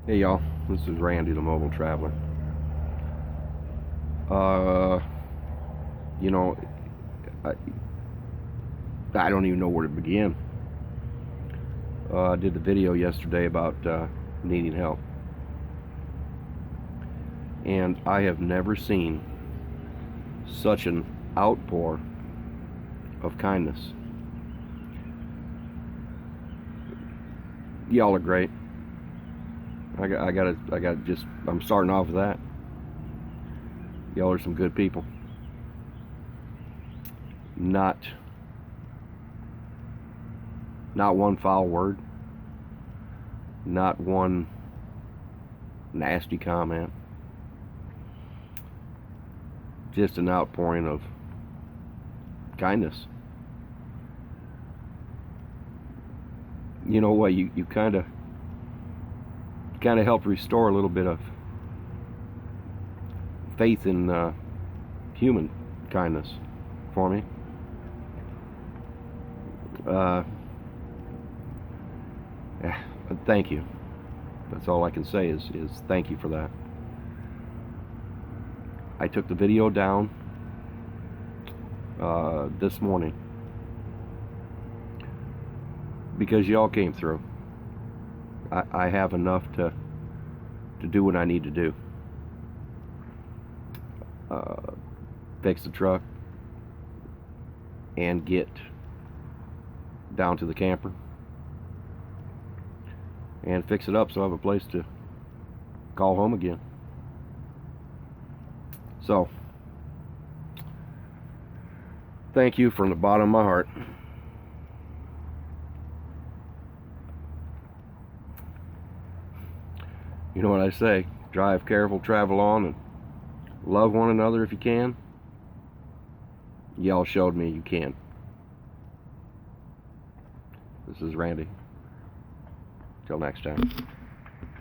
Hey y'all, this is Randy the Mobile Traveler. Uh, you know, I, I don't even know where to begin. I did the video yesterday about needing help, and I have never seen such an outpour of kindness. Y'all are great. I'm starting off with that. Y'all are some good people. Not one foul word, not one nasty comment, just an outpouring of kindness. You know what? You kind of helped restore a little bit of faith in human kindness for me. Uh, Thank you. That's all I can say is thank you for that. I took the video down this morning because y'all came through. I have enough to do what I need to do. Fix the truck and get down to the camper and fix it up so I have a place to call home again. So, thank you from the bottom of my heart. You know what I say? Drive careful, travel on, and love one another if you can. Y'all showed me you can. This is Randy. Till next time.